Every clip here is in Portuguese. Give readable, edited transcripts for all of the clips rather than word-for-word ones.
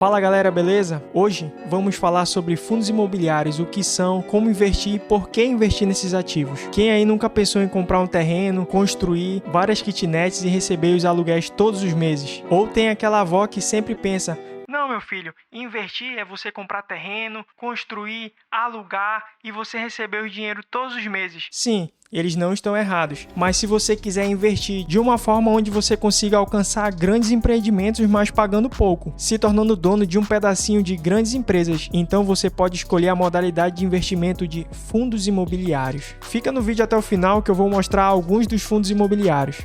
Fala galera, beleza? Hoje vamos falar sobre fundos imobiliários, o que são, como investir e por que investir nesses ativos. Quem aí nunca pensou em comprar um terreno, construir várias kitnets e receber os aluguéis todos os meses? Ou tem aquela avó que sempre pensa: não, meu filho, investir é você comprar terreno, construir, alugar e você receber o dinheiro todos os meses. Sim, eles não estão errados, mas se você quiser investir de uma forma onde você consiga alcançar grandes empreendimentos, mas pagando pouco, se tornando dono de um pedacinho de grandes empresas, então você pode escolher a modalidade de investimento de fundos imobiliários. Fica no vídeo até o final que eu vou mostrar alguns dos fundos imobiliários.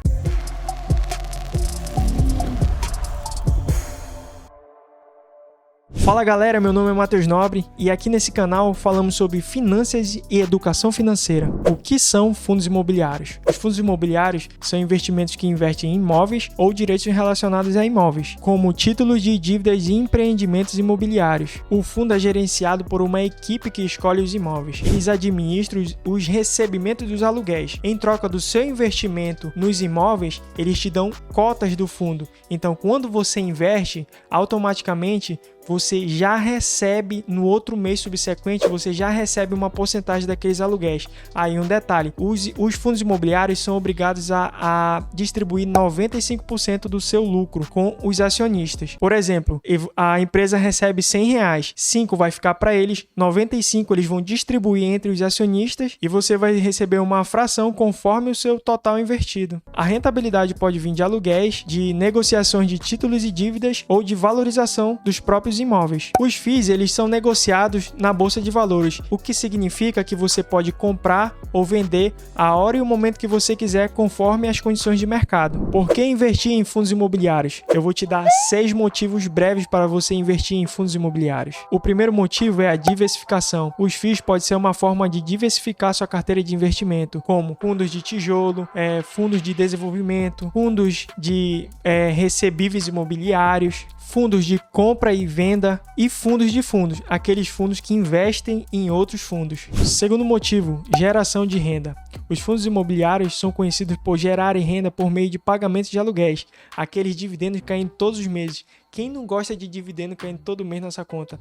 Fala galera, meu nome é Matheus Nobre e aqui nesse canal falamos sobre finanças e educação financeira. O que são fundos imobiliários? Os fundos imobiliários são investimentos que investem em imóveis ou direitos relacionados a imóveis, como títulos de dívidas e empreendimentos imobiliários. O fundo é gerenciado por uma equipe que escolhe os imóveis. Eles administram os recebimentos dos aluguéis. Em troca do seu investimento nos imóveis, eles te dão cotas do fundo. Então, quando você investe, automaticamente você já recebe no outro mês subsequente, você já recebe uma porcentagem daqueles aluguéis. Aí um detalhe, os fundos imobiliários são obrigados a distribuir 95% do seu lucro com os acionistas. Por exemplo, a empresa recebe R$100, 5 vai ficar para eles, 95 eles vão distribuir entre os acionistas e você vai receber uma fração conforme o seu total investido. A rentabilidade pode vir de aluguéis, de negociações de títulos e dívidas ou de valorização dos próprios imóveis. Os FIIs, eles são negociados na bolsa de valores, o que significa que você pode comprar ou vender a hora e o momento que você quiser, conforme as condições de mercado. Por que investir em fundos imobiliários? Eu vou te dar 6 motivos breves para você investir em fundos imobiliários. O primeiro motivo é a diversificação. Os FIIs pode ser uma forma de diversificar sua carteira de investimento, como fundos de tijolo, fundos de desenvolvimento, fundos de recebíveis imobiliários, fundos de compra e venda e fundos de fundos, aqueles fundos que investem em outros fundos. Segundo motivo, geração de renda. Os fundos imobiliários são conhecidos por gerarem renda por meio de pagamentos de aluguéis, aqueles dividendos caindo todos os meses. Quem não gosta de dividendo caindo todo mês nessa conta?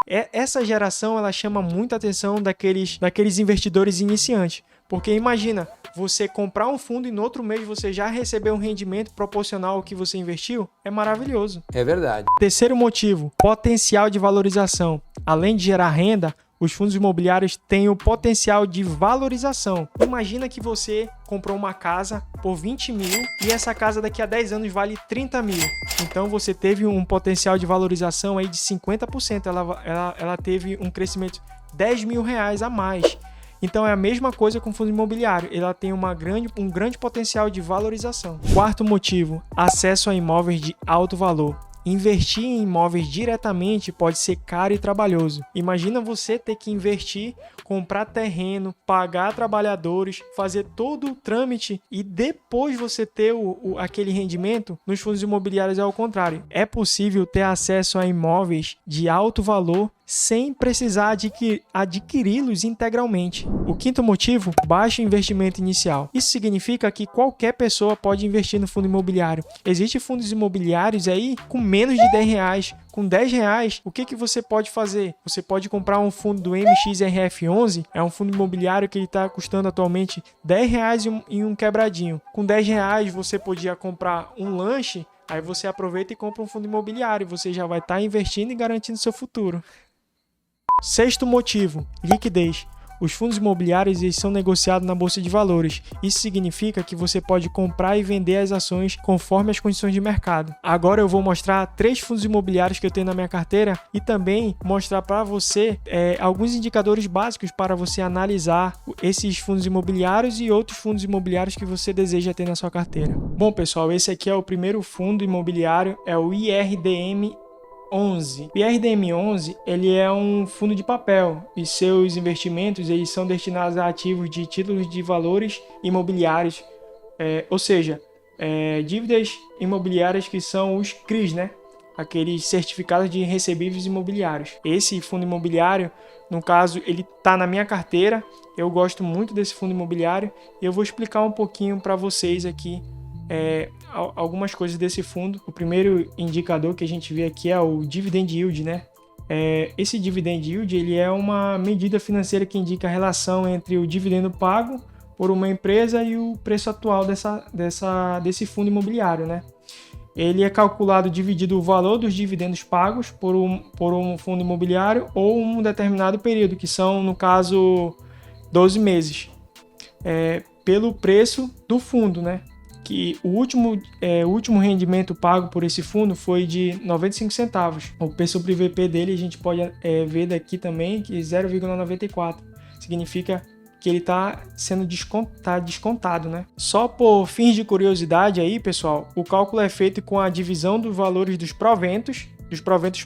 Essa geração ela chama muita atenção daqueles investidores iniciantes, porque imagina você comprar um fundo e no outro mês você já receber um rendimento proporcional ao que você investiu, é maravilhoso. É verdade. Terceiro motivo, potencial de valorização. Além de gerar renda, os fundos imobiliários têm o potencial de valorização. Imagina que você comprou uma casa por 20 mil e essa casa daqui a 10 anos vale 30 mil. Então você teve um potencial de valorização aí de 50%. Ela teve um crescimento de R$10 mil a mais. Então é a mesma coisa com o fundo imobiliário, ela tem um grande potencial de valorização. Quarto motivo, acesso a imóveis de alto valor. Investir em imóveis diretamente pode ser caro e trabalhoso. Imagina você ter que investir, comprar terreno, pagar trabalhadores, fazer todo o trâmite e depois você ter aquele rendimento. Nos fundos imobiliários é ao contrário. É possível ter acesso a imóveis de alto valor sem precisar adquiri-los integralmente. O quinto motivo, baixo investimento inicial. Isso significa que qualquer pessoa pode investir no fundo imobiliário. Existem fundos imobiliários aí com menos de R$10. Com R$10, o que você pode fazer? Você pode comprar um fundo do MXRF11, é um fundo imobiliário que ele está custando atualmente R$10 em um quebradinho. Com R$10 você podia comprar um lanche, aí você aproveita e compra um fundo imobiliário, você já vai estar investindo e garantindo seu futuro. Sexto motivo, liquidez. Os fundos imobiliários eles são negociados na bolsa de valores. Isso significa que você pode comprar e vender as ações conforme as condições de mercado. Agora eu vou mostrar 3 fundos imobiliários que eu tenho na minha carteira e também mostrar para você alguns indicadores básicos para você analisar esses fundos imobiliários e outros fundos imobiliários que você deseja ter na sua carteira. Bom, pessoal, esse aqui é o primeiro fundo imobiliário, é o IRDM11. O IRDM11 ele é um fundo de papel e seus investimentos eles são destinados a ativos de títulos de valores imobiliários, ou seja, dívidas imobiliárias que são os CRIs, né? Aqueles certificados de recebíveis imobiliários. Esse fundo imobiliário, no caso, ele está na minha carteira. Eu gosto muito desse fundo imobiliário e eu vou explicar um pouquinho para vocês aqui algumas coisas desse fundo. O primeiro indicador que a gente vê aqui é o Dividend Yield, né? Esse Dividend Yield ele é uma medida financeira que indica a relação entre o dividendo pago por uma empresa e o preço atual desse fundo imobiliário, né? Ele é calculado dividido o valor dos dividendos pagos por um fundo imobiliário ou um determinado período, que são, no caso, 12 meses, pelo preço do fundo, né? Que o último rendimento pago por esse fundo foi de 95 centavos. O P sobre VP dele a gente pode ver daqui também que 0,94. Significa que ele está sendo descontado, né? Só por fins de curiosidade aí, pessoal, o cálculo é feito com a divisão dos valores dos proventos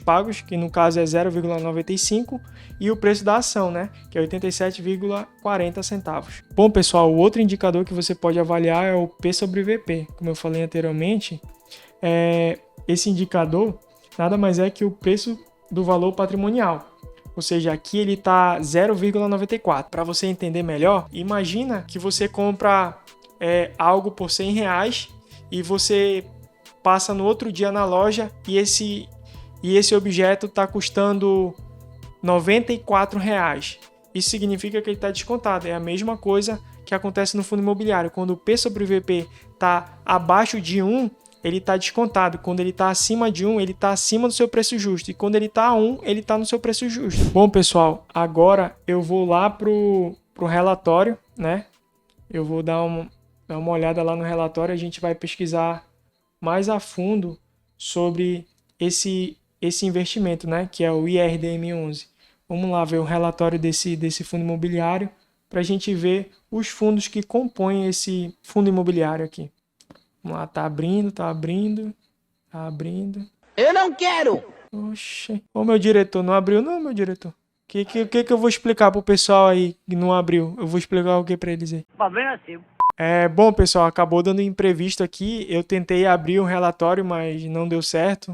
pagos, que no caso é 0,95, e o preço da ação, né, que é 87,40 centavos. Bom, pessoal, o outro indicador que você pode avaliar é o P sobre VP. Como eu falei anteriormente, esse indicador nada mais é que o preço do valor patrimonial. Ou seja, aqui ele está 0,94. Para você entender melhor, imagina que você compra algo por R$100 e você passa no outro dia na loja e esse objeto está custando R$94. Isso significa que ele está descontado. É a mesma coisa que acontece no fundo imobiliário. Quando o P sobre VP está abaixo de 1, ele está descontado. Quando ele está acima de 1, ele está acima do seu preço justo. E quando ele está a 1, ele está no seu preço justo. Bom, pessoal, agora eu vou lá pro relatório, né? Eu vou dar uma olhada lá no relatório. A gente vai pesquisar mais a fundo sobre esse investimento, né? Que é o IRDM11. Vamos lá ver o relatório desse fundo imobiliário para a gente ver os fundos que compõem esse fundo imobiliário aqui. Vamos lá, tá abrindo. Eu não quero! Oxe. Ô, meu diretor, não abriu não, meu diretor? O que eu vou explicar pro pessoal aí que não abriu? Eu vou explicar o que pra eles aí? Problema seu. Bom, pessoal, acabou dando imprevisto aqui. Eu tentei abrir um relatório, mas não deu certo.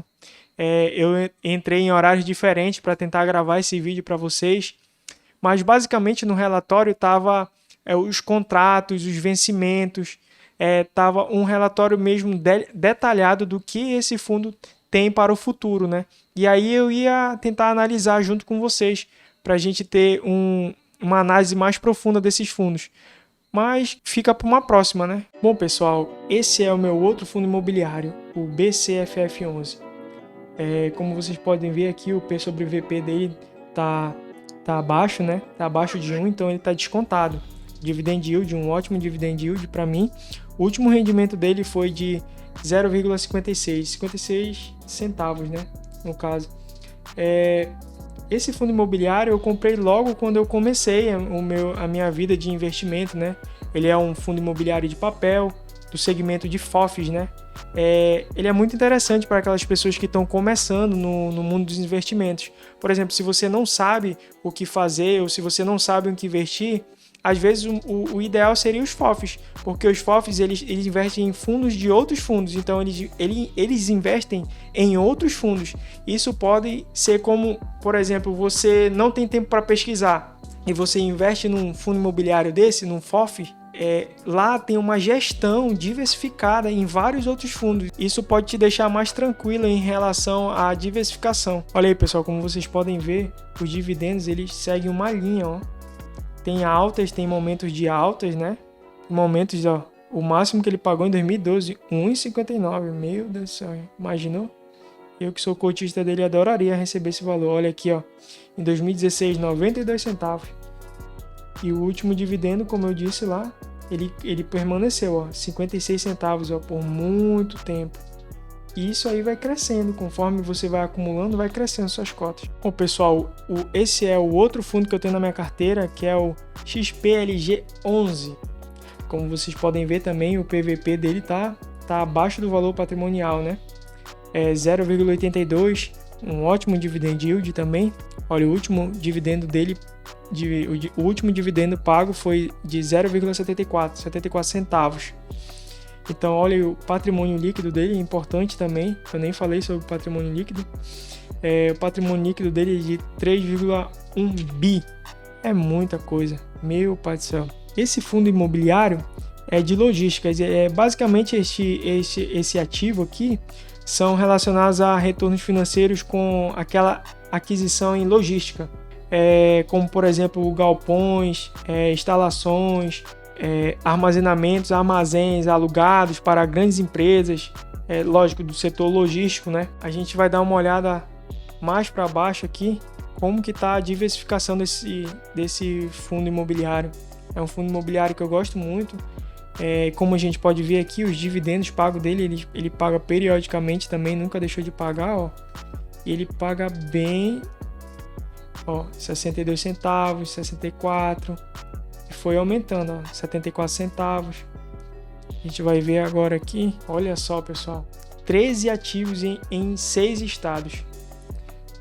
Eu entrei em horários diferentes para tentar gravar esse vídeo para vocês. Mas basicamente no relatório tava os contratos, os vencimentos. Tava um relatório mesmo detalhado do que esse fundo tem para o futuro, né? E aí eu ia tentar analisar junto com vocês para a gente ter uma análise mais profunda desses fundos. Mas fica para uma próxima, né? Bom, pessoal, esse é o meu outro fundo imobiliário, o BCFF11. Como vocês podem ver aqui, o P sobre VP dele tá abaixo, né? Tá abaixo de 1, então ele tá descontado. Dividend yield, um ótimo dividend yield para mim. O último rendimento dele foi de 56 centavos, né? No caso. Esse fundo imobiliário eu comprei logo quando eu comecei a minha vida de investimento, né? Ele é um fundo imobiliário de papel, do segmento de FOFs, né? Ele é muito interessante para aquelas pessoas que estão começando no mundo dos investimentos. Por exemplo, se você não sabe o que fazer ou se você não sabe o que investir, às vezes o ideal seria os FOFs, porque os FOFs eles investem em fundos de outros fundos, então eles investem em outros fundos. Isso pode ser como, por exemplo, você não tem tempo para pesquisar e você investe num fundo imobiliário desse, num FOF, lá tem uma gestão diversificada em vários outros fundos. Isso pode te deixar mais tranquilo em relação à diversificação. Olha aí, pessoal, como vocês podem ver, os dividendos eles seguem uma linha, ó. Tem altas, tem momentos de altas, né? Momentos, ó, o máximo que ele pagou em 2012, 1,59. Meu Deus do céu, imaginou? Eu que sou cotista dele adoraria receber esse valor. Olha aqui, ó, em 2016, 92 centavos. E o último dividendo, como eu disse lá, ele permaneceu, ó, 56 centavos, ó, por muito tempo. E isso aí vai crescendo, conforme você vai acumulando, vai crescendo suas cotas. Bom, pessoal, esse é o outro fundo que eu tenho na minha carteira, que é o XPLG11. Como vocês podem ver também, o PVP dele tá abaixo do valor patrimonial, né? 0,82, um ótimo dividend yield também. Olha, o último dividendo dele, o último dividendo pago foi de 0,74 centavos. Então, olha, o patrimônio líquido dele é importante também. Eu nem falei sobre o patrimônio líquido. O patrimônio líquido dele é de 3,1 bi. É muita coisa. Meu pai do céu. Esse fundo imobiliário, de logística. Basicamente esse ativo aqui são relacionados a retornos financeiros com aquela aquisição em logística, como por exemplo galpões, instalações, armazenamentos, armazéns alugados para grandes empresas, lógico, do setor logístico, né? A gente vai dar uma olhada mais para baixo aqui, como que está a diversificação desse fundo imobiliário. É um fundo imobiliário que eu gosto muito. Como a gente pode ver aqui, os dividendos pagos dele, ele paga periodicamente também, nunca deixou de pagar, ó. Ele paga bem, ó, 62 centavos, 64, e foi aumentando, ó, 74 centavos. A gente vai ver agora aqui, olha só, pessoal, 13 ativos em 6 estados.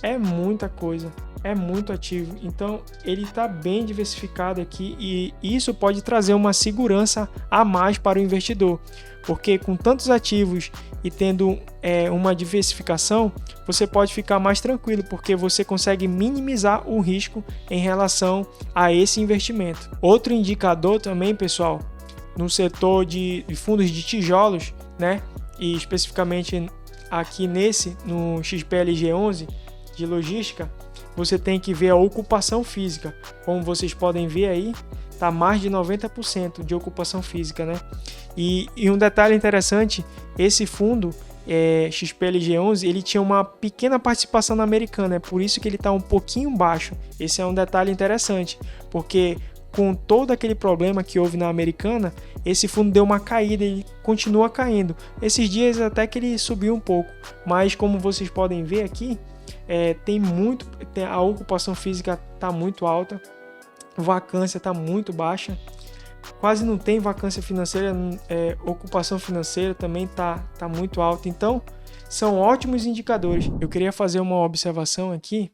É muita coisa, é muito ativo. Então ele está bem diversificado aqui e isso pode trazer uma segurança a mais para o investidor, porque com tantos ativos e tendo uma diversificação, você pode ficar mais tranquilo, porque você consegue minimizar o risco em relação a esse investimento. Outro indicador também, pessoal, no setor de fundos de tijolos, né, e especificamente aqui no XPLG 11 de logística, você tem que ver a ocupação física. Como vocês podem ver aí, está mais de 90% de ocupação física, né? E um detalhe interessante, esse fundo XPLG 11, ele tinha uma pequena participação na Americana, é por isso que ele está um pouquinho baixo. Esse é um detalhe interessante, porque com todo aquele problema que houve na Americana, esse fundo deu uma caída e continua caindo. Esses dias até que ele subiu um pouco, mas como vocês podem ver aqui, a ocupação física está muito alta, vacância está muito baixa, quase não tem vacância financeira, ocupação financeira também está muito alta. Então são ótimos indicadores. Eu queria fazer uma observação aqui,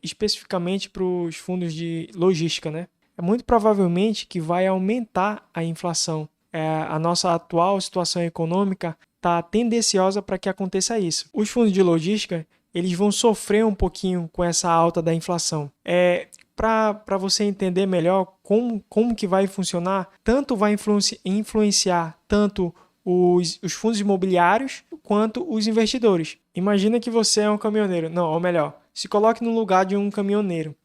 especificamente para os fundos de logística, né? Muito provavelmente que vai aumentar a inflação. A nossa atual situação econômica está tendenciosa para que aconteça isso. Os fundos de logística, eles vão sofrer um pouquinho com essa alta da inflação. Para você entender melhor como que vai funcionar, tanto vai influenciar tanto os fundos imobiliários quanto os investidores. Imagina que você é um caminhoneiro. Não, ou melhor, se coloque no lugar de um caminhoneiro.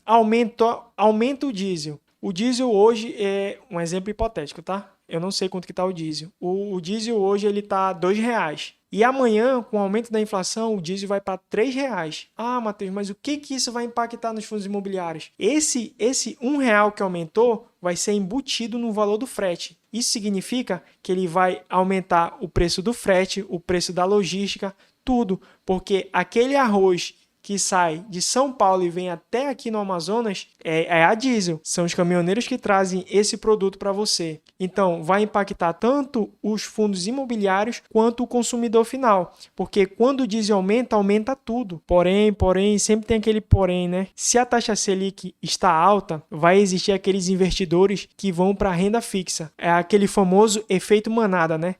Aumenta o diesel. O diesel hoje é um exemplo hipotético, tá? Eu não sei quanto que está o diesel. O diesel hoje ele está R$2. E amanhã, com o aumento da inflação, o diesel vai para R$3. Ah, Matheus, mas o que isso vai impactar nos fundos imobiliários? Esse R$1 que aumentou vai ser embutido no valor do frete. Isso significa que ele vai aumentar o preço do frete, o preço da logística, tudo, porque aquele arroz que sai de São Paulo e vem até aqui no Amazonas é a diesel. São os caminhoneiros que trazem esse produto para você. Então, vai impactar tanto os fundos imobiliários quanto o consumidor final. Porque quando o diesel aumenta, aumenta tudo. Porém, sempre tem aquele porém, né? Se a taxa Selic está alta, vai existir aqueles investidores que vão para a renda fixa. É aquele famoso efeito manada, né?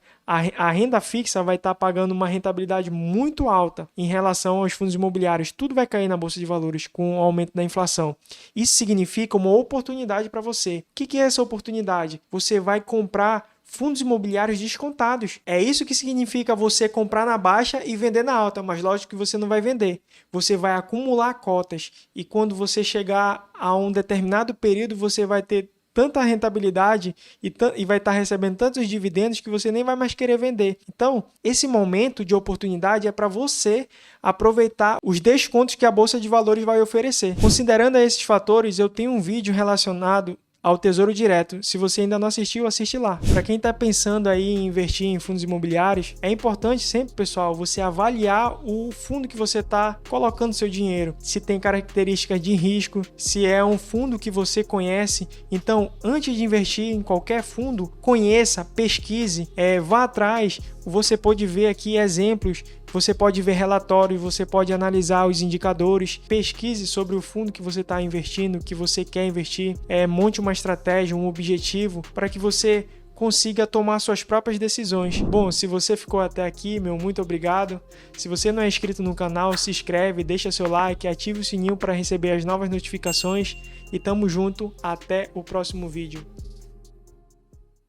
A renda fixa vai estar pagando uma rentabilidade muito alta em relação aos fundos imobiliários. Tudo vai cair na Bolsa de Valores com o aumento da inflação. Isso significa uma oportunidade para você. O que é essa oportunidade? Você vai comprar fundos imobiliários descontados. É isso que significa você comprar na baixa e vender na alta, mas lógico que você não vai vender. Você vai acumular cotas e quando você chegar a um determinado período, você vai ter tanta rentabilidade e vai estar recebendo tantos dividendos que você nem vai mais querer vender. Então, esse momento de oportunidade é para você aproveitar os descontos que a Bolsa de Valores vai oferecer. Considerando esses fatores, eu tenho um vídeo relacionado ao Tesouro Direto. Se você ainda não assistiu, assiste lá. Para quem está pensando aí em investir em fundos imobiliários, é importante sempre, pessoal, você avaliar o fundo que você está colocando seu dinheiro. Se tem características de risco, se é um fundo que você conhece. Então, antes de investir em qualquer fundo, conheça, pesquise, vá atrás. Você pode ver aqui exemplos, você pode ver relatórios, você pode analisar os indicadores, pesquise sobre o fundo que você está investindo, que você quer investir, monte uma estratégia, um objetivo para que você consiga tomar suas próprias decisões. Bom, se você ficou até aqui, muito obrigado. Se você não é inscrito no canal, se inscreve, deixa seu like, ative o sininho para receber as novas notificações e tamo junto, até o próximo vídeo.